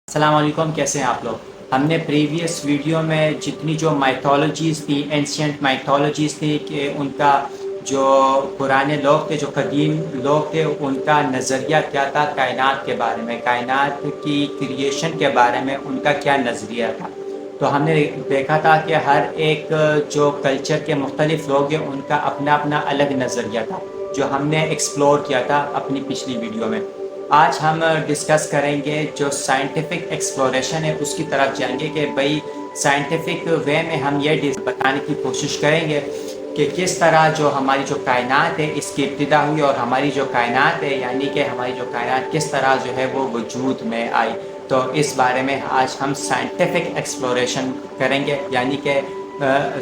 السلام علیکم، کیسے ہیں آپ لوگ؟ ہم نے پریویس ویڈیو میں جتنی جو مائتھولوجیز تھی، اینشینٹ مائتھولوجیز تھی کہ ان کا جو پرانے لوگ تھے، جو قدیم لوگ تھے، ان کا نظریہ کیا تھا کائنات کے بارے میں، کائنات کی کریشن کے بارے میں ان کا کیا نظریہ تھا۔ تو ہم نے دیکھا تھا کہ ہر ایک جو کلچر کے مختلف لوگ ہیں ان کا اپنا اپنا الگ نظریہ تھا، جو ہم نے ایکسپلور کیا تھا اپنی پچھلی ویڈیو میں۔ آج ہم ڈسکس کریں گے جو سائنٹیفک ایکسپلوریشن ہے، اس کی طرف جائیں گے کہ بھئی سائنٹیفک وے میں ہم یہ بتانے کی کوشش کریں گے کہ کس طرح جو ہماری جو کائنات ہے اس کی ابتدا ہوئی، اور ہماری جو کائنات ہے یعنی کہ ہماری جو کائنات کس طرح جو ہے وہ وجود میں آئی۔ تو اس بارے میں آج ہم سائنٹیفک ایکسپلوریشن کریں گے، یعنی کہ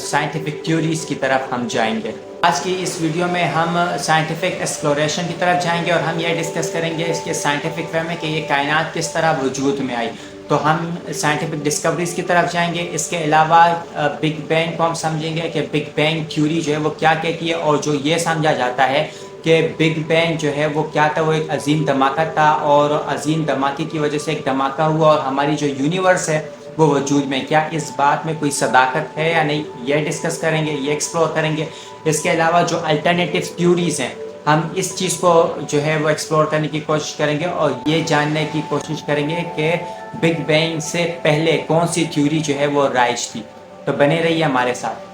سائنٹیفک تھیوریز کی طرف ہم جائیں گے۔ آج کی اس ویڈیو میں ہم سائنٹیفک ایکسپلوریشن کی طرف جائیں گے، اور ہم یہ ڈسکس کریں گے اس کے سائنٹیفک وے میں کہ یہ کائنات کس طرح وجود میں آئی۔ تو ہم سائنٹیفک ڈسکوریز کی طرف جائیں گے۔ اس کے علاوہ بگ بینگ کو ہم سمجھیں گے کہ بگ بینگ تھیوری جو ہے وہ کیا کہتی ہے، اور جو یہ سمجھا جاتا ہے کہ بگ بینگ جو ہے وہ کیا تھا، وہ ایک عظیم دھماکہ تھا، اور عظیم دھماکے کی وجہ سے ایک دھماکہ ہوا اور ہماری جو یونیورس ہے وہ وجود میں۔ کیا اس بات میں کوئی صداقت ہے یا نہیں، یہ ڈسکس کریں گے، یہ ایکسپلور کریں گے۔ اس کے علاوہ جو الٹرنیٹیو تھیوریز ہیں، ہم اس چیز کو جو ہے وہ ایکسپلور کرنے کی کوشش کریں گے، اور یہ جاننے کی کوشش کریں گے کہ بگ بینگ سے پہلے کون سی تھیوری جو ہے وہ رائج تھی۔ تو بنے رہیے ہمارے ساتھ۔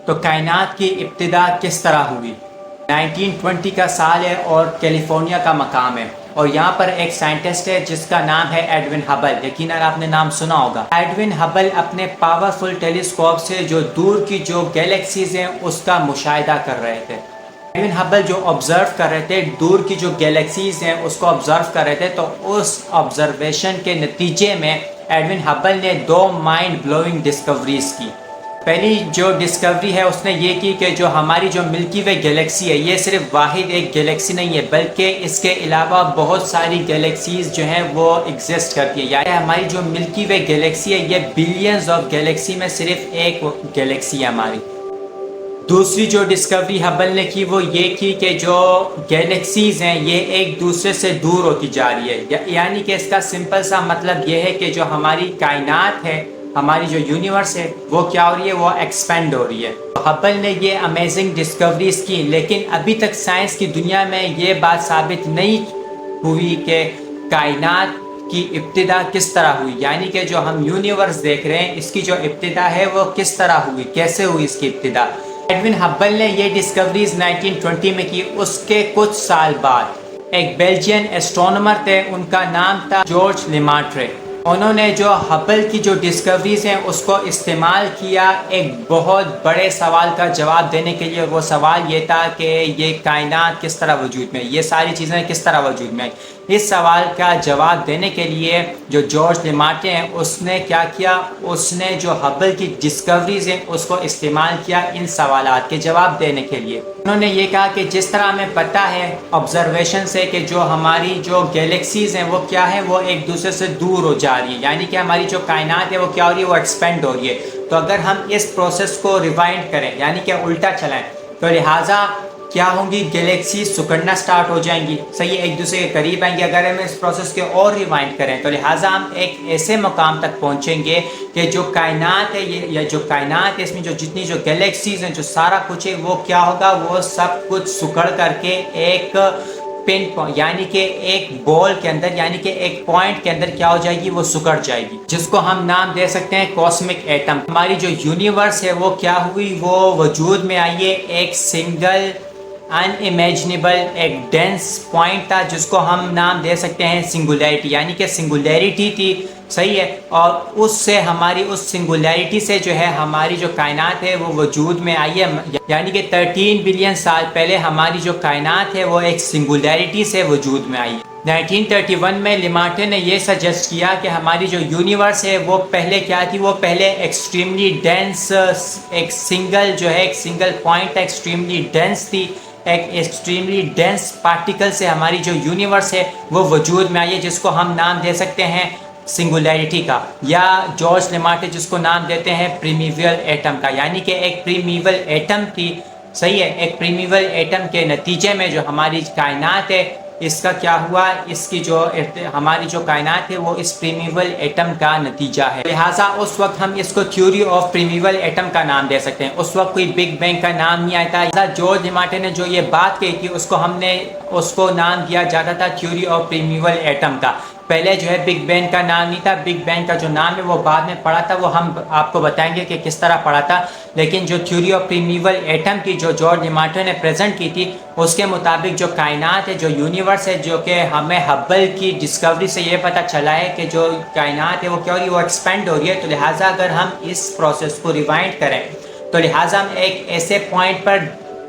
تو کائنات کی ابتدا کس طرح ہوئی؟ 1920 کا سال ہے اور کیلیفورنیا کا مقام ہے، اور یہاں پر ایک سائنٹسٹ ہے جس کا نام ہے ایڈون ہبل۔ یقیناً آپ نے نام سنا ہوگا۔ ایڈون ہبل اپنے پاورفل ٹیلیسکوپ سے جو دور کی جو گیلیکسیز ہیں اس کا مشاہدہ کر رہے تھے۔ ایڈون ہبل جو آبزرو کر رہے تھے، دور کی جو گیلیکسیز ہیں اس کو آبزرو کر رہے تھے، تو اس آبزرویشن کے نتیجے میں ایڈون ہبل نے دو مائنڈ بلوئنگ ڈسکوریز کی۔ پہلی جو ڈسکوری ہے اس نے یہ کی کہ جو ہماری جو ملکی وے گیلیکسی ہے یہ صرف واحد ایک گیلیکسی نہیں ہے، بلکہ اس کے علاوہ بہت ساری گیلیکسیز جو ہیں وہ ایگزسٹ کرتی ہیں، یعنی ہماری جو ملکی وے گیلیکسی ہے یہ بلینز آف گیلیکسی میں صرف ایک گیلیکسی ہے ہماری۔ دوسری جو ڈسکوری ہبل نے کی وہ یہ کی کہ جو گیلیکسیز ہیں یہ ایک دوسرے سے دور ہوتی جا رہی ہے، یعنی کہ اس کا سمپل سا مطلب یہ ہے کہ جو ہماری کائنات ہے، ہماری جو یونیورس ہے وہ کیا ہو رہی ہے، وہ ایکسپینڈ ہو رہی ہے۔ ہبل نے یہ امیزنگ ڈسکوریز کی، لیکن ابھی تک سائنس کی دنیا میں یہ بات ثابت نہیں ہوئی کہ کائنات کی ابتدا کس طرح ہوئی، یعنی کہ جو ہم یونیورس دیکھ رہے ہیں اس کی جو ابتدا ہے وہ کس طرح ہوئی، کیسے ہوئی اس کی ابتدا۔ ایڈون ہبل نے یہ ڈسکوریز 1920 میں کی۔ اس کے کچھ سال بعد ایک بیلجین ایسٹرونومر تھے، ان کا نام تھا جارج لیماٹرے۔ انہوں نے جو ہبل کی جو ڈسکوریز ہیں اس کو استعمال کیا ایک بہت بڑے سوال کا جواب دینے کے لیے۔ وہ سوال یہ تھا کہ یہ کائنات کس طرح وجود میں، یہ ساری چیزیں کس طرح وجود میں آئی۔ اس سوال کا جواب دینے کے لیے جو جارج لیماٹرے ہیں اس نے کیا کیا، اس نے جو ہبل کی ڈسکوریز ہیں اس کو استعمال کیا ان سوالات کے جواب دینے کے لیے۔ انہوں نے یہ کہا کہ جس طرح ہمیں پتہ ہے آبزرویشن سے کہ جو ہماری جو گیلیکسیز ہیں وہ کیا ہے، وہ ایک دوسرے سے دور ہو جا رہی ہے، یعنی کہ ہماری جو کائنات ہے وہ کیا ہو رہی ہے، وہ ایکسپینڈ ہو رہی ہے۔ تو اگر ہم اس پروسیس کو ریوائنڈ کریں، یعنی کہ الٹا چلائیں، تو لہٰذا کیا ہوں گی، گیلیکسیز سکڑنا سٹارٹ ہو جائیں گی، صحیح، ایک دوسرے کے قریب آئیں گے۔ اگر ہم اس پروسیس کے اور ریوائنڈ کریں تو لہٰذا ہم ایک ایسے مقام تک پہنچیں گے کہ جو کائنات ہے یا جو کائنات ہے اس میں جو جتنی جو گیلیکسیز ہیں، جو سارا کچھ ہے، وہ کیا ہوگا، وہ سب کچھ سکڑ کر کے ایک پن پوائنٹ، یعنی کہ ایک بال کے اندر، یعنی کہ ایک پوائنٹ کے اندر کیا ہو جائے گی، وہ سکڑ جائے گی، جس کو ہم نام دے سکتے ہیں کاسمک ایٹم۔ ہماری جو یونیورس ہے وہ کیا ہوئی، وہ وجود میں آئی ہے ایک سنگل ان امیجنیبل ایک ڈینس پوائنٹ تھا، جس کو ہم نام دے سکتے ہیں سنگولیرٹی، یعنی کہ سنگولیرٹی تھی، صحیح ہے۔ اور اس سے ہماری اس سنگولیرٹی سے جو ہے ہماری جو کائنات ہے وہ وجود میں آئی ہے، یعنی کہ 13 بلین سال پہلے ہماری جو کائنات ہے وہ ایک سنگولیرٹی سے وجود میں آئی ہے۔ 1931 میں لیماٹرے نے یہ سجیسٹ کیا کہ ہماری جو یونیورس ہے وہ پہلے کیا تھی، وہ پہلے ایکسٹریملی ڈینس ایک سنگل جو ہے ایک سنگل پوائنٹ ایکسٹریملی ڈینس تھی، ایک ایکسٹریملی ڈینس پارٹیکل سے ہماری جو یونیورس ہے وہ وجود میں آئی ہے، جس کو ہم نام دے سکتے ہیں سنگولیرٹی کا، یا جارج لیمارٹے جس کو نام دیتے ہیں پریمیول ایٹم کا، یعنی کہ ایک پریمیول ایٹم کی، صحیح ہے، ایک پریمیول ایٹم کے نتیجے میں جو ہماری کائنات ہے اس کا کیا ہوا، اس کی جو ہماری جو کائنات ہے وہ اس پریمیول ایٹم کا نتیجہ ہے. لہٰذا اس وقت ہم اس کو تھیوری آف پریمیول ایٹم کا نام دے سکتے ہیں. اس وقت کوئی بگ بینگ کا نام نہیں آیا تھا. جارج لیمارٹے نے جو یہ بات کہی تھی اس کو نام دیا جاتا تھا تھیوری آف پریمیول ایٹم کا. پہلے جو ہے بگ بینگ کا نام نہیں تھا. بگ بینگ کا جو نام ہے وہ بعد میں پڑھا تھا، وہ ہم آپ کو بتائیں گے کہ کس طرح پڑھا تھا. لیکن جو تھیوری آف پریمیول ایٹم کی جو جارج لیمارٹے نے پریزنٹ کی تھی، اس کے مطابق جو کائنات ہے، جو یونیورس ہے، جو کہ ہمیں ہبل کی ڈسکوری سے یہ پتہ چلا ہے کہ جو کائنات ہے وہ کیا ہو رہی ہے، وہ ایکسپینڈ ہو رہی ہے. تو لہٰذا اگر ہم اس پروسیس کو ریوائنڈ کریں تو لہٰذا ہم ایک ایسے پوائنٹ پر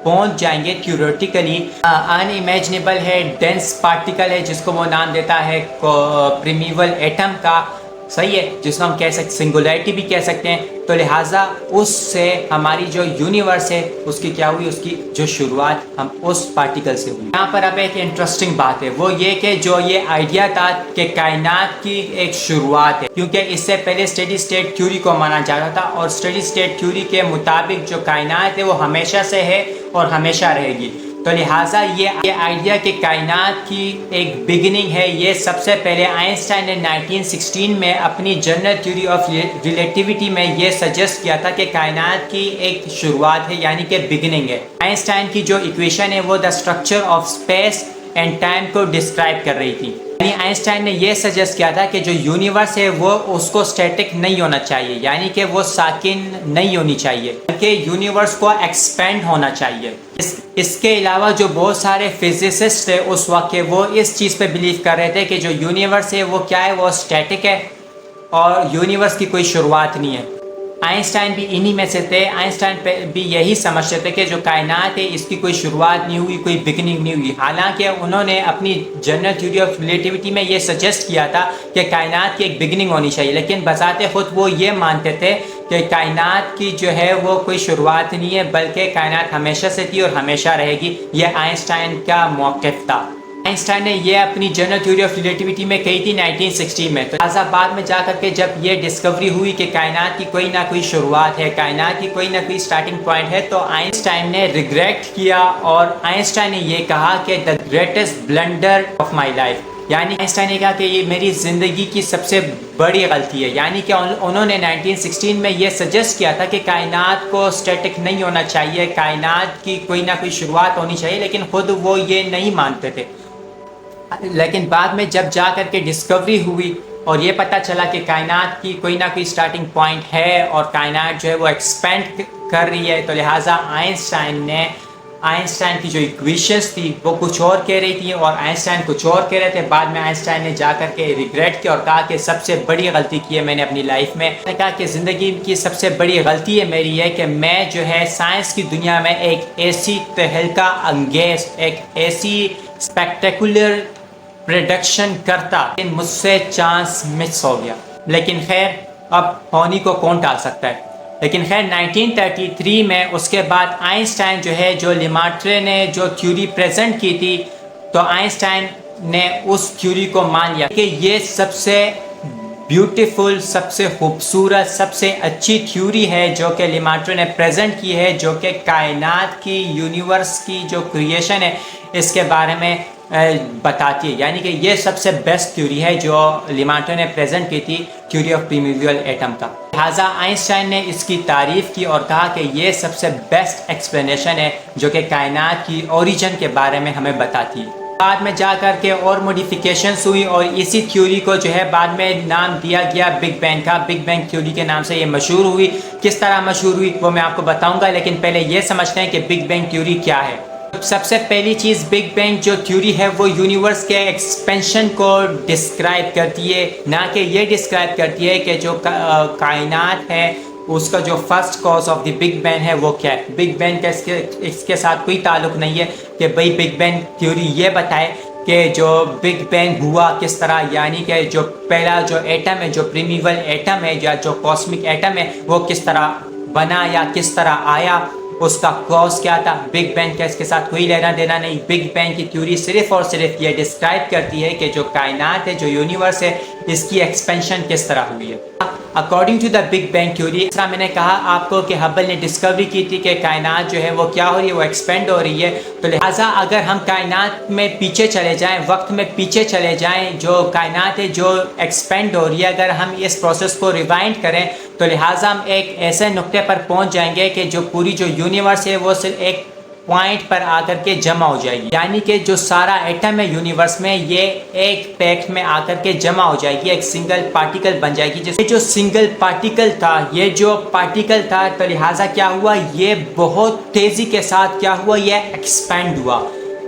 پہنچ جائیں گے تھیوریٹیکلی ان امیجنیبل ہے، ڈینس پارٹیکل ہے جس کو وہ نام دیتا ہے پریمیول ایٹم کا، صحیح ہے، جس کو ہم کہہ سکتے سنگولیرٹی بھی کہہ سکتے ہیں. تو لہٰذا اس سے ہماری جو یونیورس ہے اس کی کیا ہوئی، اس کی جو شروعات ہم اس پارٹیکل سے ہوئی. یہاں پر اب ایک انٹرسٹنگ بات ہے، وہ یہ کہ جو یہ آئیڈیا تھا کہ کائنات کی ایک شروعات ہے، کیونکہ اس سے پہلے اسٹیڈی اسٹیٹ تھیوری کو مانا جاتا تھا، اور اسٹیڈی اسٹیٹ تھیوری کے مطابق جو کائنات ہے وہ ہمیشہ سے ہے اور ہمیشہ رہے گی. تو لہٰذا یہ آئیڈیا کہ کائنات کی ایک بگننگ ہے، یہ سب سے پہلے آئنسٹائن نے 1916 میں اپنی جنرل تھیوری آف ریلیٹیوٹی میں یہ سجیسٹ کیا تھا کہ کائنات کی ایک شروعات ہے، یعنی کہ بگننگ ہے. آئنسٹائن کی جو ایکویشن ہے وہ the structure of space and time کو ڈسکرائب کر رہی تھی. یعنی آئنسٹائن نے یہ سجیسٹ کیا تھا کہ جو یونیورس ہے وہ اس کو اسٹیٹک نہیں ہونا چاہیے، یعنی کہ وہ ساکن نہیں ہونی چاہیے، بلکہ یونیورس کو ایکسپینڈ ہونا چاہیے. اس کے علاوہ جو بہت سارے فزسسٹ تھے اس وقت کے، وہ اس چیز پہ بلیو کر رہے تھے کہ جو یونیورس ہے وہ کیا ہے، وہ اسٹیٹک ہے اور یونیورس کی کوئی شروعات نہیں ہے. آئنسٹائن بھی انہی میں سے تھے. آئنسٹائن پہ بھی یہی سمجھتے تھے کہ جو کائنات ہے اس کی کوئی شروعات نہیں ہوئی، کوئی بگننگ نہیں ہوئی. حالانکہ انہوں نے اپنی جنرل تھیوری آف ریلیٹیوٹی میں یہ سجیسٹ کیا تھا کہ کائنات کی ایک بگننگ ہونی چاہیے، لیکن بذات خود وہ یہ مانتے تھے کہ کائنات کی جو ہے وہ کوئی شروعات نہیں ہے، بلکہ کائنات ہمیشہ سے تھی اور ہمیشہ رہے گی. یہ آئنسٹائن کا موقف تھا. آئنسٹائن نے یہ اپنی جنرل تھیوری آف ریلیٹیوٹی میں کہی تھی 1916 میں. تو لہٰذا بعد میں جا کر کے جب یہ ڈسکوری ہوئی کہ کائنات کی کوئی نہ کوئی شروعات ہے، کائنات کی کوئی نہ کوئی سٹارٹنگ پوائنٹ ہے، تو آئنسٹائن نے ریگریٹ کیا اور آئنسٹائن نے یہ کہا کہ the greatest blunder of my life, یعنی آئنسٹائن نے کہا کہ یہ میری زندگی کی سب سے بڑی غلطی ہے. یعنی کہ انہوں نے 1916 میں یہ سجیسٹ کیا تھا کہ کائنات کو اسٹیٹک نہیں ہونا چاہیے، کائنات کی کوئی نہ کوئی شروعات ہونی چاہیے، لیکن خود وہ یہ نہیں مانتے تھے. لیکن بعد میں جب جا کر کے ڈسکوری ہوئی اور یہ پتہ چلا کہ کائنات کی کوئی نہ کوئی سٹارٹنگ پوائنٹ ہے اور کائنات جو ہے وہ ایکسپینڈ کر رہی ہے، تو لہٰذا آئنسٹائن کی جو ایکویشنز تھی وہ کچھ اور کہہ رہی تھی اور آئنسٹائن کچھ اور کہہ رہے تھے. بعد میں آئنسٹائن نے جا کر کے ریگریٹ کیا اور کہا کہ سب سے بڑی غلطی کی ہے میں نے اپنی لائف میں. نے کہا کہ زندگی کی سب سے بڑی غلطی ہے میری ہے کہ میں جو ہے سائنس کی دنیا میں ایک ایسی تہلکہ انگیز، ایک ایسی اسپیکٹیکولر پریڈکشن کرتا کہ مجھ سے چانس مس ہو گیا. لیکن خیر اب ہونی کو کون ٹال سکتا ہے. لیکن خیر 1933 میں اس کے بعد آئنسٹائن جو ہے، جو لیمارٹے نے جو تھیوری پریزنٹ کی تھی، تو آئنسٹائن نے اس تھیوری کو مان لیا کہ یہ سب سے بیوٹیفل، سب سے خوبصورت، سب سے اچھی تھیوری ہے جو کہ لیمارٹے نے پریزنٹ کی ہے، جو کہ کائنات کی، یونیورس کی جو کریشن ہے اس کے بارے میں بتاتی ہے. یعنی کہ یہ سب سے بیسٹ تھیوری ہے جو لیمارٹے نے پریزنٹ کی تھی، تھیوری آف پریمیول ایٹم کا. لہٰذا آئنسٹائن نے اس کی تعریف کی اور کہا کہ یہ سب سے بیسٹ ایکسپلینیشن ہے جو کہ کائنات کی اوریجن کے بارے میں ہمیں بتاتی ہے. بعد میں جا کر کے اور موڈیفیکیشنز ہوئی اور اسی تھیوری کو جو ہے بعد میں نام دیا گیا بگ بینگ کا. بگ بینگ تھیوری کے نام سے یہ مشہور ہوئی. کس طرح مشہور ہوئی وہ میں آپ کو بتاؤں گا، لیکن پہلے یہ سمجھتے ہیں کہ بگ بینگ تھیوری کیا ہے. سب سے پہلی چیز، بگ بینگ جو تھیوری ہے وہ یونیورس کے ایکسپینشن کو ڈسکرائب کرتی ہے، نہ کہ یہ ڈسکرائب کرتی ہے کہ جو کائنات ہے اس کا جو first cause of the big bang ہے وہ کیا ہے. بگ بینگ کا اس کے ساتھ کوئی تعلق نہیں ہے کہ بھئی بگ بینگ تھیوری یہ بتائے کہ جو بگ بینگ ہوا کس طرح، یعنی کہ جو پہلا جو ایٹم ہے، جو پریمیول ایٹم ہے یا جو کاسمک ایٹم ہے وہ کس طرح بنا یا کس طرح آیا. اس کا کاز کیا تھا. بگ بینگ کا اس کے ساتھ کوئی لینا دینا نہیں. بگ بینگ کی تھیوری صرف اور صرف یہ ڈسکرائب کرتی ہے کہ جو کائنات ہے، جو یونیورس ہے، اس کی ایکسپینشن کس طرح ہوئی ہے. According to the big bang theory, اس طرح میں نے کہا آپ کو کہ ہبل نے ڈسکوری کی تھی کہ کائنات جو ہے وہ کیا ہو رہی ہے، وہ ایکسپینڈ ہو رہی ہے. تو لہٰذا اگر ہم کائنات میں پیچھے چلے جائیں، وقت میں پیچھے چلے جائیں، جو کائنات ہے جو ایکسپینڈ ہو رہی ہے، اگر ہم اس پروسیس کو ریوائنڈ کریں تو لہٰذا ہم ایک ایسے نقطے پر پہنچ جائیں گے کہ جو پوری جو یونیورس ہے وہ صرف ایک پوائنٹ پر آ کر کے جمع ہو جائے گی. یعنی کہ جو سارا ایٹم ہے یونیورس میں، یہ ایک پیکٹ میں آ کر کے جمع ہو جائے گی، ایک سنگل پارٹیکل بن جائے گی. یہ جو سنگل پارٹیکل تھا، یہ جو پارٹیکل تھا، تو لہٰذا کیا ہوا، یہ بہت تیزی کے ساتھ کیا ہوا، یہ ایکسپینڈ ہوا.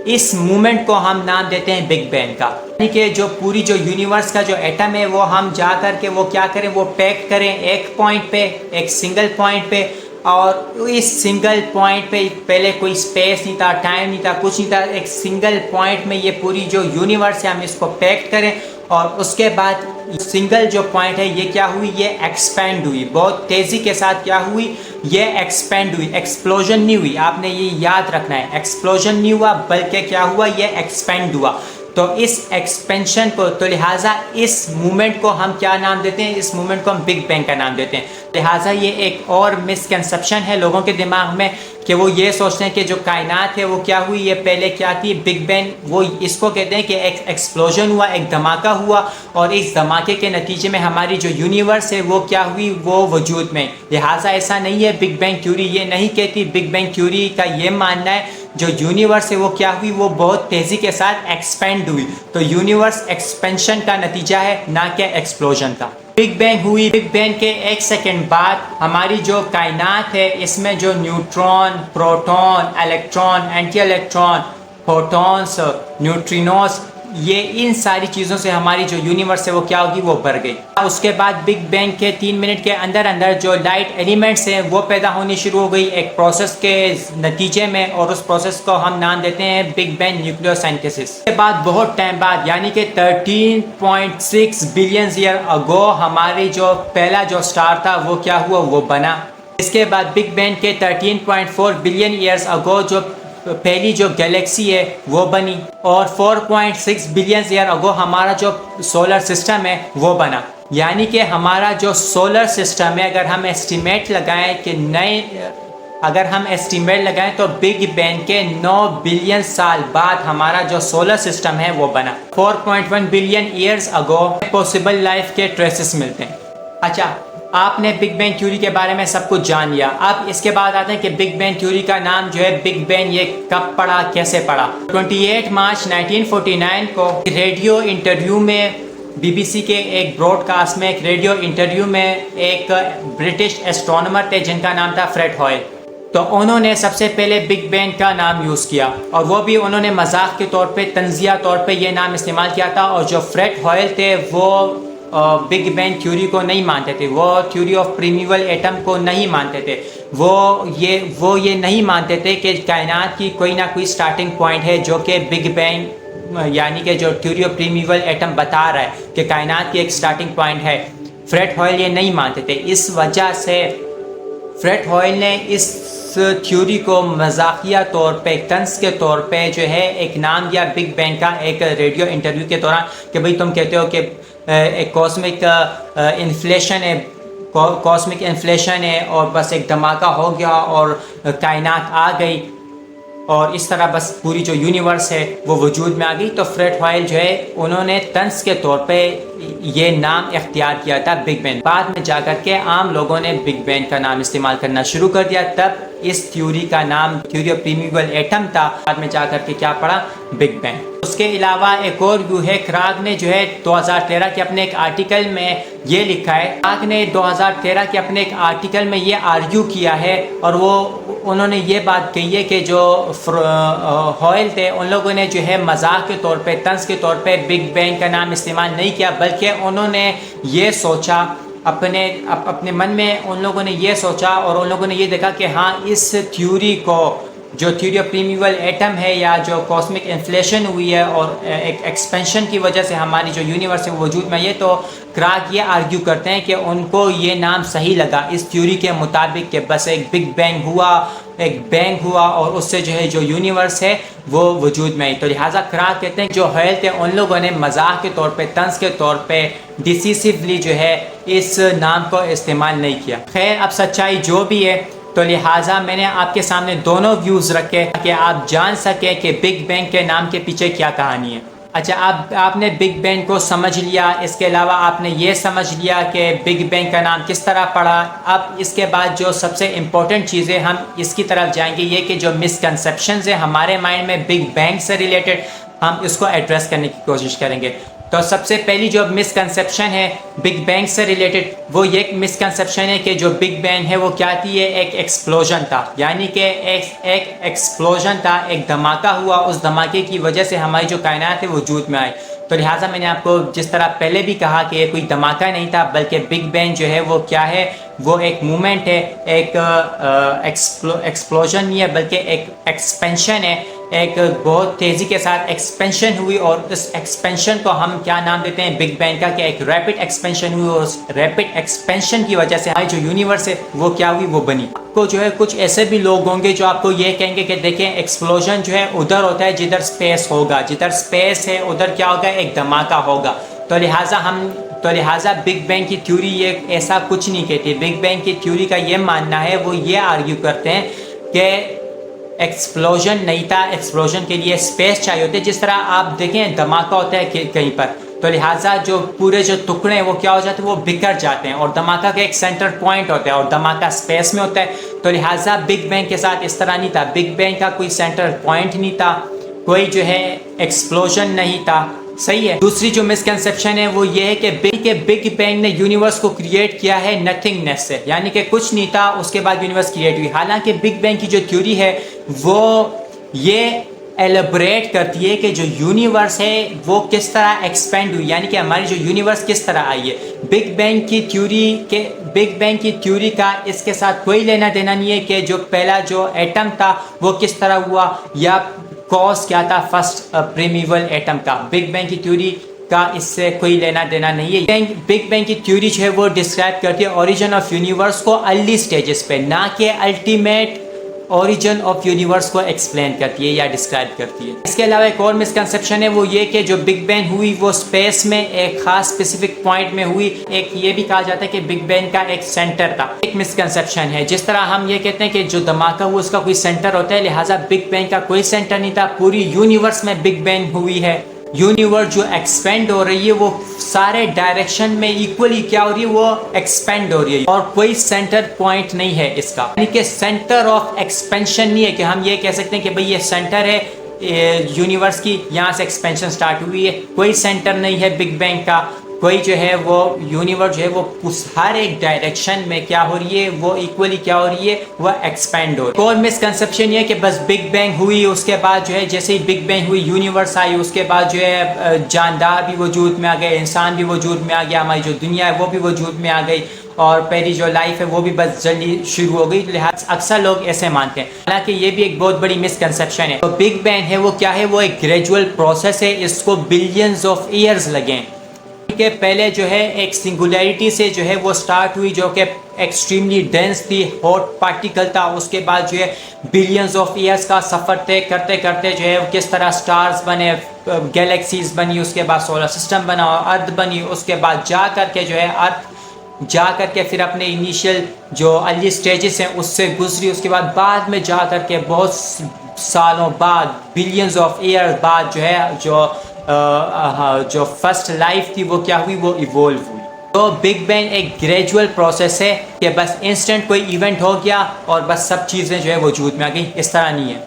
اس مومنٹ کو ہم نام دیتے ہیں بگ بینگ کا. یعنی کہ جو پوری جو یونیورس کا جو ایٹم ہے وہ ہم جا کر کے وہ کیا کریں، وہ پیک کریں ایک پوائنٹ پہ، ایک سنگل پوائنٹ پہ. اور اس سنگل پوائنٹ پہ پہلے کوئی اسپیس نہیں تھا، ٹائم نہیں تھا، کچھ نہیں تھا. ایک سنگل پوائنٹ میں یہ پوری جو یونیورس ہے ہم اس کو پیک کریں، اور اس کے بعد سنگل جو پوائنٹ ہے یہ کیا ہوئی، یہ ایکسپینڈ ہوئی. بہت تیزی کے ساتھ کیا ہوئی، یہ ایکسپینڈ ہوئی. ایکسپلوژن نہیں ہوئی، آپ نے یہ یاد رکھنا ہے. ایکسپلوژن نہیں ہوا بلکہ کیا ہوا، یہ ایکسپینڈ ہوا. تو اس ایکسپینشن کو، تو لہٰذا اس مومنٹ کو ہم کیا نام دیتے ہیں، اس مومنٹ کو ہم بگ بینگ کا نام دیتے ہیں. لہٰذا یہ ایک اور مسکنسپشن ہے لوگوں کے دماغ میں کہ وہ یہ سوچتے ہیں کہ جو کائنات ہے وہ کیا ہوئی، یہ پہلے کیا تھی، بگ بینگ. وہ اس کو کہتے ہیں کہ ایک ایکسپلوژن ہوا، ایک دھماکہ ہوا، اور اس دھماکے کے نتیجے میں ہماری جو یونیورس ہے وہ کیا ہوئی، وہ وجود میں. لہٰذا ایسا نہیں ہے، بگ بینگ تھیوری یہ نہیں کہتی. بگ بینگ تھیوری کا یہ ماننا ہے جو یونیورس ہے وہ کیا ہوئی، وہ بہت تیزی کے ساتھ ایکسپینڈ ہوئی. تو یونیورس ایکسپینشن کا نتیجہ ہے، نہ کہ ایکسپلوژن کا. بگ بینگ ہوئی، بگ بینگ کے ایک سیکنڈ بعد ہماری جو کائنات ہے اس میں جو neutron, proton, electron, anti electron, photons, neutrinos, یہ ان ساری چیزوں سے ہماری جو یونیورس ہے وہ کیا ہوگی، وہ بڑھ گئی. اس کے بعد بگ بینگ کے 3 منٹ کے اندر اندر جو لائٹ ایلیمنٹس ہیں وہ پیدا ہونی شروع ہو گئی ایک پروسیس کے نتیجے میں، اور اس پروسیس کو ہم نام دیتے ہیں بگ بینگ نیوکلیوسائنتھسس. اس کے بعد بہت ٹائم بعد، یعنی کہ 13.6 بلین ایئر اگو، ہماری جو پہلا جو سٹار تھا وہ کیا ہوا، وہ بنا. اس کے بعد بگ بینگ کے 13.4 بلین ایئرز اگو جو پہلی جو گیلیکسی ہے وہ بنی، اور 4.6 بلین ایئر اگو ہمارا جو سولر سسٹم ہے وہ بنا. یعنی کہ ہمارا جو سولر سسٹم ہے، اگر ہم ایسٹیمیٹ لگائیں کہ تو بگ بینگ کے 9 بلین سال بعد ہمارا جو سولر سسٹم ہے وہ بنا. 4.1 billion years ago possible life کے ٹریسز ملتے ہیں. اچھا، آپ نے بگ بینگ تھیوری کے بارے میں سب کچھ جان لیا. اب اس کے بعد آتے ہیں کہ بگ بینگ تھیوری کا نام جو ہے بگ بینگ یہ کب پڑا، کیسے پڑا. 28 مارچ 1949 کو ریڈیو انٹرویو میں، بی بی سی کے ایک براڈ کاسٹ میں، ایک ریڈیو انٹرویو میں ایک برٹش ایسٹرونومر تھے جن کا نام تھا فریڈ ہوئل. تو انہوں نے سب سے پہلے بگ بینگ کا نام یوز کیا، اور وہ بھی انہوں نے مذاق کے طور پہ، تنزیہ طور پہ یہ نام استعمال کیا تھا. اور جو فریڈ ہوئل تھے وہ بگ بینگ تھیوری کو نہیں مانتے تھے، وہ تھیوری آف پریمیول ایٹم کو نہیں مانتے تھے. وہ یہ نہیں مانتے تھے کہ کائنات کی کوئی نہ کوئی سٹارٹنگ پوائنٹ ہے جو کہ بگ بینگ، یعنی کہ جو تھیوری آف پریمیول ایٹم بتا رہا ہے کہ کائنات کی ایک سٹارٹنگ پوائنٹ ہے. فریڈ ہوئل یہ نہیں مانتے تھے. اس وجہ سے فریڈ ہوئل نے اس تھیوری کو مزاحیہ طور پہ، طنز کے طور پہ جو ہے ایک نام دیا بگ بینگ کا، ایک ریڈیو انٹرویو کے دوران، کہ بھئی تم کہتے ہو کہ ایک کاسمک انفلیشن ہے، کاسمک انفلیشن ہے، اور بس ایک دھماکہ ہو گیا اور کائنات آ گئی، اور اس طرح بس پوری جو یونیورس ہے وہ وجود میں آ گئی. تو فریڈ ہوئل جو ہے انہوں نے طنز کے طور پہ یہ نام اختیار کیا تھا بگ بینگ. بعد میں جا کر کے عام لوگوں نے بگ بینگ کا نام استعمال کرنا شروع کر دیا. تب اس تھیوری کا نام تھیوری آف پریمیول ایٹم تھا. بعد میں جا کر کے کیا پڑا، بگ بینگ. اس کے علاوہ ایک اور ویو ہے، کراگ نے جو ہے 2013 کے اپنے ایک آرٹیکل میں یہ لکھا ہے. کراگ نے 2013 کے اپنے ایک آرٹیکل میں یہ آرگیو کیا ہے، اور انہوں نے یہ بات کہی ہے کہ جو ہوئل تھے ان لوگوں نے جو ہے مذاق کے طور پہ، طنز کے طور پہ بگ بینگ کا نام استعمال نہیں کیا، بلکہ انہوں نے یہ سوچا اپنے من میں، ان لوگوں نے یہ سوچا اور ان لوگوں نے یہ دیکھا کہ ہاں اس تھیوری کو جو تھیوری آف پریمیول ایٹم ہے یا جو کاسمک انفلیشن ہوئی ہے اور ایک ایکسپینشن کی وجہ سے ہماری جو یونیورس ہے وجود میں یہ تو کراک یہ آرگیو کرتے ہیں کہ ان کو یہ نام صحیح لگا اس تھیوری کے مطابق کہ بس ایک بگ بینگ ہوا اور اس سے جو ہے جو یونیورس ہے وہ وجود میں آئی. تو لہٰذا کراک کہتے ہیں جو حیل تھے ان لوگوں نے مزاح کے طور پہ طنز کے طور پہ ڈیسیسیولی جو ہے اس نام کو استعمال نہیں کیا. خیر اب سچائی جو بھی ہے تو لہٰذا میں نے آپ کے سامنے دونوں ویوز رکھے کہ آپ جان سکیں کہ بگ بینگ کے نام کے پیچھے کیا کہانی ہے. اچھا اب آپ نے بگ بینگ کو سمجھ لیا, اس کے علاوہ آپ نے یہ سمجھ لیا کہ بگ بینگ کا نام کس طرح پڑا. اب اس کے بعد جو سب سے امپورٹنٹ چیزیں ہم اس کی طرف جائیں گے یہ کہ جو مسکنسیپشنز ہیں ہمارے مائنڈ میں بگ بینگ سے ریلیٹڈ ہم اس کو ایڈریس کرنے کی کوشش کریں گے. تو سب سے پہلی جو مسکنسیپشن ہے بگ بینگ سے ریلیٹڈ وہ یہ مسکنسیپشن ہے کہ جو بگ بینگ ہے وہ کیا تھی, یہ ایک ایکسپلوژن تھا, یعنی کہ ایک ایکسپلوژن تھا, ایک دھماکہ ہوا, اس دھماکے کی وجہ سے ہماری جو کائنات ہے وجود میں آئی. تو لہٰذا میں نے آپ کو جس طرح پہلے بھی کہا کہ یہ کوئی دھماکہ نہیں تھا بلکہ بگ بینگ جو ہے وہ کیا ہے, وہ ایک مومنٹ ہے, ایک ایکسپلوژن نہیں ہے بلکہ ایک ایکسپینشن ہے, ایک بہت تیزی کے ساتھ ایکسپینشن ہوئی اور اس ایکسپینشن کو ہم کیا نام دیتے ہیں بگ بینگ کا, کہ ایک ریپڈ ایکسپینشن ہوئی اور اس ریپڈ ایکسپینشن کی وجہ سے ہماری جو یونیورس ہے وہ کیا ہوئی, وہ بنی. کو جو ہے کچھ ایسے بھی لوگ ہوں گے جو آپ کو یہ کہیں گے کہ دیکھیں ایکسپلوژن جو ہے ادھر ہوتا ہے جدھر اسپیس ہوگا, جدھر اسپیس ہے ادھر کیا ہوگا, ایک دھماکہ ہوگا. تو لہٰذا بگ بینگ کی تھیوری یہ ایسا کچھ نہیں کہتی. بگ بینگ کی تھیوری کا یہ ماننا ہے, وہ یہ آرگیو کرتے ہیں کہ ایکسپلوژن نہیں تھا, ایکسپلوژن کے لیے اسپیس چاہیے ہوتے, جس طرح آپ دیکھیں دھماکہ ہوتا ہے کہیں پر تو لہٰذا جو پورے جو ٹکڑے ہیں وہ کیا ہو جاتے ہیں, وہ بکھر جاتے ہیں اور دھماکہ کا ایک سینٹر پوائنٹ ہوتا ہے اور دھماکہ اسپیس میں ہوتا ہے. تو لہٰذا بگ بینگ کے ساتھ اس طرح نہیں تھا, بگ بینگ کا کوئی سینٹر پوائنٹ نہیں تھا, کوئی جو ہے ایکسپلوژن نہیں تھا. صحیح ہے. دوسری جو مسکنسیپشن ہے وہ یہ ہے کہ بگ بینگ نے یونیورس کو کریٹ کیا ہے نتھنگنیس سے, یعنی کہ کچھ نہیں تھا اس کے بعد یونیورس کریٹ ہوئی. حالانکہ بگ بینگ کی جو تھیوری ہے وہ یہ ایلیبریٹ کرتی ہے کہ جو یونیورس ہے وہ کس طرح ایکسپینڈ ہوئی, یعنی کہ ہماری جو یونیورس کس طرح آئی ہے. بگ بینگ کی تھیوری کا اس کے ساتھ کوئی لینا دینا نہیں ہے کہ جو پہلا جو ایٹم تھا وہ کس طرح ہوا یا کاز کیا تھا فرسٹ پریمیول ایٹم کا. بگ بینگ کی تھیوری کا اس سے کوئی لینا دینا نہیں ہے. بگ بینگ کی تھیوری جو ہے وہ ڈسکرائب کرتی ہے اوریجن آف یونیورس کو ارلی سٹیجز پہ, نہ کہ الٹیمیٹ اوریجن آف یونیورس کو ایکسپلین کرتی ہے یا ڈسکرائب کرتی ہے. اس کے علاوہ ایک اور مسکنسیپشن ہے وہ یہ کہ جو بگ بینگ ہوئی وہ اسپیس میں ایک خاص اسپیسیفک پوائنٹ میں ہوئی. ایک یہ بھی کہا جاتا ہے کہ بگ بینگ کا ایک سینٹر تھا. ایک مسکنسیپشن ہے جس طرح ہم یہ کہتے ہیں کہ جو دھماکہ ہوا اس کا کوئی سینٹر ہوتا ہے, لہٰذا بگ بینگ کا کوئی سینٹر نہیں تھا, پوری یونیورس میں بگ بینگ ہوئی ہے. یونیورس جو ایکسپینڈ ہو رہی ہے وہ سارے ڈائریکشن میں ایکولی کیا ہو رہی ہے, وہ ایکسپینڈ ہو رہی ہے اور کوئی سینٹر پوائنٹ نہیں ہے اس کا, یعنی کہ سینٹر آف ایکسپینشن نہیں ہے کہ ہم یہ کہہ سکتے ہیں کہ بھئی یہ سینٹر ہے یونیورس کی, یہاں سے ایکسپینشن سٹارٹ ہوئی ہے. کوئی سینٹر نہیں ہے بگ بینگ کا, کوئی جو ہے وہ یونیورس جو ہے وہ ہر ایک ڈائریکشن میں کیا ہو رہی ہے, وہ ایکولی کیا ہو رہی ہے, وہ ایکسپینڈ ہو رہی ہے. اور مسکنسیپشن یہ کہ بس بگ بینگ ہوئی, اس کے بعد جو ہے جیسے ہی بگ بینگ ہوئی یونیورس آئی, اس کے بعد جو ہے جاندار بھی وجود میں آ گئے, انسان بھی وجود میں آ گیا, ہماری جو دنیا ہے وہ بھی وجود میں آ گئی اور پہلی جو لائف ہے وہ بھی بس جلدی شروع ہو گئی. لہٰذا اکثر لوگ ایسے مانتے ہیں, حالانکہ یہ بھی ایک بہت بڑی مسکنسیپشن ہے. تو بگ بینگ ہے وہ کیا ہے, وہ ایک گریجول پروسیس ہے, اس کو بلینز آف ایئرز لگے کہ پہلے جو ہے ایک سنگولیرٹی سے جو ہے وہ سٹارٹ ہوئی جو کہ ایکسٹریملی ڈینس تھی, ہاٹ پارٹیکل تھا. اس کے بعد جو ہے بلینز آف ایئرس کا سفر طے کرتے کرتے جو ہے کس طرح سٹارز بنے, گیلیکسیز بنی, اس کے بعد سولر سسٹم بنا اور ارتھ بنی. اس کے بعد جا کر کے جو ہے ارتھ جا کر کے پھر اپنے انیشیل جو ارلی سٹیجز ہیں اس سے گزری. اس کے بعد میں جا کر کے بہت سالوں بعد, بلینز آف ایئر بعد جو ہے جو فرسٹ لائف تھی وہ کیا ہوئی, وہ ایوولو ہوئی. تو بگ بینگ ایک گریجول پروسیس ہے کہ بس انسٹنٹ کوئی ایونٹ ہو گیا اور بس سب چیزیں جو ہے وجود میں آ گئی, اس طرح نہیں ہے.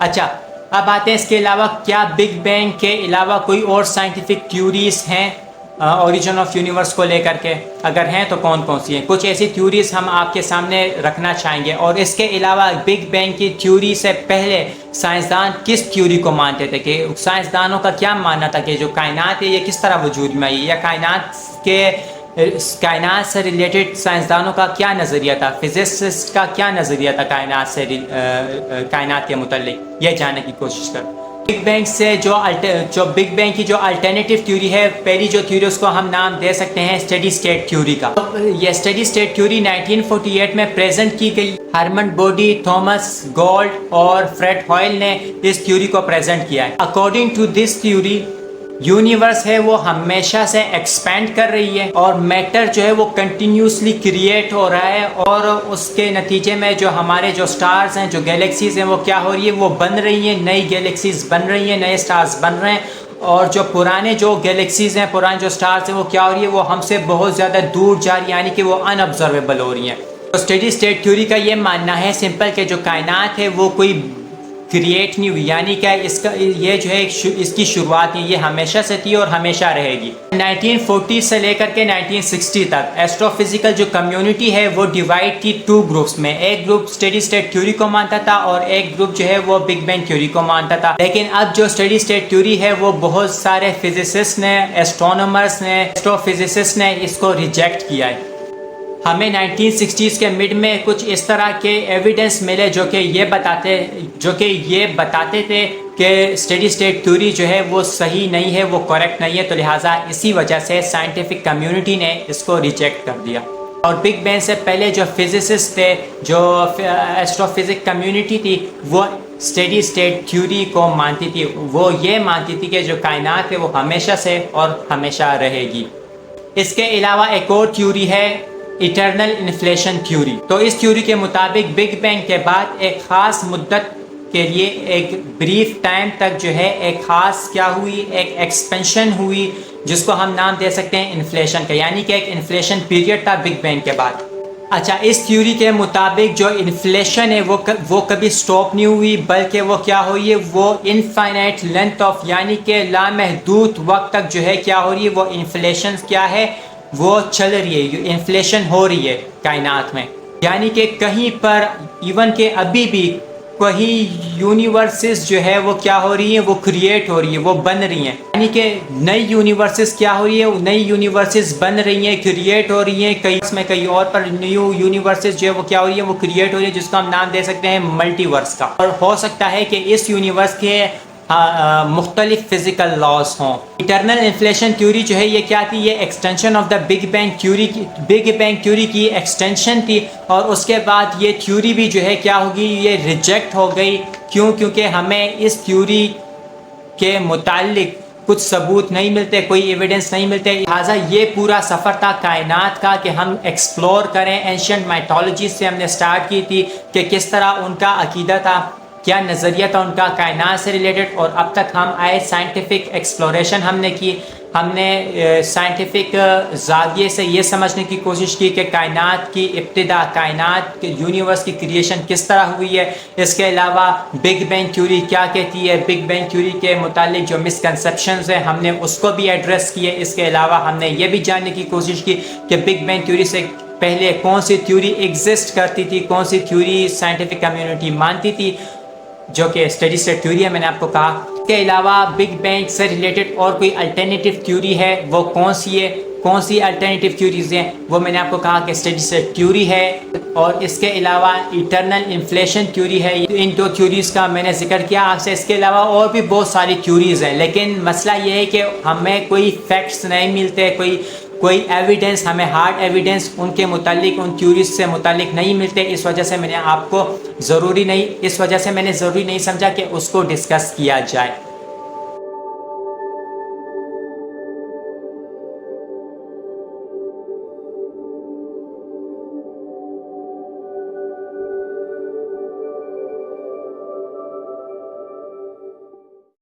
اچھا اب آتے ہیں اس کے علاوہ کیا بگ بینگ کے علاوہ کوئی اور سائنٹیفک تھیوریز ہیں اوریجن آف یونیورس کو لے کر کے, اگر ہیں تو کون کون سی ہیں. کچھ ایسی تھیوریز ہم آپ کے سامنے رکھنا چاہیں گے. اور اس کے علاوہ بگ بینگ کی تھیوری سے پہلے سائنسدان کس تھیوری کو مانتے تھے, کہ سائنسدانوں کا کیا ماننا تھا کہ جو کائنات ہے یہ کس طرح وجود میں آئی, یا کائنات کے کائنات سے ریلیٹڈ سائنسدانوں کا کیا نظریہ تھا، فزسسٹ کا کیا نظریہ تھا کائنات کے متعلق، یہ جاننے کی کوشش کریں۔ بگ بینگ سے جو بگ بینگ کی جو الٹرنیٹیو تھیوری ہے، پہلی جو تھیوری اس کو ہم نام دے سکتے ہیں اسٹڈی اسٹیٹ تھیوری کا۔ یہ اسٹڈی اسٹیٹ تھیوری 1948 میں پریزنٹ کی گئی، ہرمن بوڈی، تھامس گولڈ اور فریڈ ہوئل نے اس تھیوری کو پریزنٹ کیا ہے۔ According to this theory, universe ہے وہ ہمیشہ سے ایکسپینڈ کر رہی ہے اور میٹر جو ہے وہ کنٹینیوسلی کریٹ ہو رہا ہے، اور اس کے نتیجے میں جو ہمارے جو سٹارز ہیں، جو گیلیکسیز ہیں، وہ کیا ہو رہی ہے، وہ بن رہی ہیں، نئی گیلیکسیز بن رہی ہیں، نئے سٹارز بن رہے ہیں، اور جو پرانے جو گیلیکسیز ہیں، پرانے جو سٹارز ہیں، وہ کیا ہو رہی ہے، وہ ہم سے بہت زیادہ دور جا رہی ہیں، یعنی کہ وہ ان آبزرویبل ہو رہی ہیں۔ تو اسٹڈی اسٹیٹ تھیوری کا یہ ماننا ہے سمپل کہ جو کائنات ہے وہ کوئی کریٹ نہیں ہوئی، یعنی کہ یہ جو ہے اس کی شروعات نہیں، یہ ہمیشہ سے تھی اور ہمیشہ رہے گی۔ 1940 سے لے کر کے 1960 تک ایسٹرو فزیکل جو کمیونٹی ہے وہ ڈیوائڈ تھی 2 گروپس میں، ایک گروپ اسٹڈی اسٹیٹ تھیوری کو مانتا تھا اور ایک گروپ جو ہے وہ بگ بینگ تھیوری کو مانتا تھا۔ لیکن اب جو اسٹڈی اسٹیٹ تھیوری ہے وہ بہت سارے فزسسٹ نے، ایسٹرونومرز نے، ایسٹرو فزسسٹ نے اس کو ریجیکٹ کیا ہے۔ ہمیں 1960s کے مڈ میں کچھ اس طرح کے ایویڈنس ملے جو کہ یہ بتاتے تھے کہ اسٹڈی اسٹیٹ تھیوری جو ہے وہ صحیح نہیں ہے، وہ کریکٹ نہیں ہے، تو لہٰذا اسی وجہ سے سائنٹیفک کمیونٹی نے اس کو ریجیکٹ کر دیا۔ اور بگ بینگ سے پہلے جو فزسسٹ تھے، جو ایسٹرو فزک کمیونٹی تھی، وہ اسٹڈی اسٹیٹ تھیوری کو مانتی تھی، وہ یہ مانتی تھی کہ جو کائنات ہے وہ ہمیشہ سے اور ہمیشہ رہے گی۔ اس کے علاوہ ایک اور تھیوری ہے ایٹرنل انفلیشن تھیوری۔ تو اس تھیوری کے مطابق بگ بینگ کے بعد ایک خاص مدت کے لیے، ایک بریف ٹائم تک جو ہے ایک خاص کیا ہوئی، ایک ایکسپینشن ہوئی، جس کو ہم نام دے سکتے ہیں انفلیشن کا، یعنی کہ ایک انفلیشن پیریڈ تھا بگ بینگ کے بعد۔ اچھا، اس تھیوری کے مطابق جو انفلیشن ہے وہ کبھی سٹاپ نہیں ہوئی، بلکہ وہ کیا ہوئی ہے، وہ انفائنائٹ لینتھ آف، یعنی کہ لامحدود وقت تک جو ہے کیا ہو رہی ہے، وہ انفلیشن کیا ہے، وہ چل رہی ہے، انفلیشن ہو رہی ہے کائنات میں۔ یعنی کہ کہیں پر ایون کہ ابھی بھی کہیں یونیورسز جو ہے وہ کیا ہو رہی ہیں، وہ کریٹ ہو رہی ہے، وہ بن رہی ہیں، یعنی کہ نئی یونیورسز کیا ہو رہی ہے، نئی یونیورسز بن رہی ہیں، کریٹ ہو رہی ہیں، کئی اور پر نیو یونیورسز جو ہے وہ کیا ہو رہی ہے، وہ کریٹ ہو رہی ہے، جس کو ہم نام دے سکتے ہیں ملٹی ورس کا۔ اور ہو سکتا ہے کہ اس یونیورس کے مختلف فزیکل لاز ہوں۔ ایٹرنل انفلیشن تھیوری جو ہے یہ کیا تھی، یہ extension of the big bang theory کی ایکسٹینشن تھی، اور اس کے بعد یہ تھیوری بھی جو ہے کیا ہوگی، یہ ریجیکٹ ہو گئی۔ کیونکہ ہمیں اس تھیوری کے متعلق کچھ ثبوت نہیں ملتے، کوئی ایویڈنس نہیں ملتے، لہٰذا یہ پورا سفر تھا کائنات کا کہ ہم ایکسپلور کریں۔ اینشینٹ مائتھولوجی سے ہم نے سٹارٹ کی تھی کہ کس طرح ان کا عقیدہ تھا، کیا نظریہ تھا ان کا کائنات سے ریلیٹڈ، اور اب تک ہم آئے سائنٹیفک ایکسپلوریشن ہم نے کی، ہم نے سائنٹیفک زاویے سے یہ سمجھنے کی کوشش کی کہ کائنات کی ابتدا، کائنات کے یونیورس کی کریشن کس طرح ہوئی ہے۔ اس کے علاوہ بگ بینگ تھیوری کیا کہتی ہے، بگ بینگ تھیوری کے متعلق جو مسکنسیپشنز ہیں ہم نے اس کو بھی ایڈریس کیے۔ اس کے علاوہ ہم نے یہ بھی جاننے کی کوشش کی کہ بگ بینگ تھیوری سے پہلے کون سی تھیوری ایگزسٹ کرتی تھی، کون سی تھیوری سائنٹیفک کمیونٹی مانتی تھی، جو کہ اسٹڈی اسٹیٹ تھیوری ہے، میں نے آپ کو کہا۔ اس کے علاوہ بگ بینگ سے ریلیٹڈ اور کوئی الٹرنیٹیو تھیوری ہے، وہ کون سی ہے، کون سی الٹرنیٹیو تھیوریز ہیں، وہ میں نے آپ کو کہا کہ اسٹڈی اسٹیٹ تھیوری ہے، اور اس کے علاوہ ایٹرنل انفلیشن تھیوری ہے۔ ان 2 تھیوریز کا میں نے ذکر کیا آپ سے۔ اس کے علاوہ اور بھی بہت ساری تھیوریز ہیں، لیکن مسئلہ یہ ہے کہ ہمیں کوئی فیکٹس نہیں ملتے، کوئی ایویڈنس، ہمیں ہارڈ ایویڈنس ان کے متعلق، ان تھیوریز سے متعلق نہیں ملتے۔ اس وجہ سے میں نے ضروری نہیں سمجھا کہ اس کو ڈسکس کیا جائے۔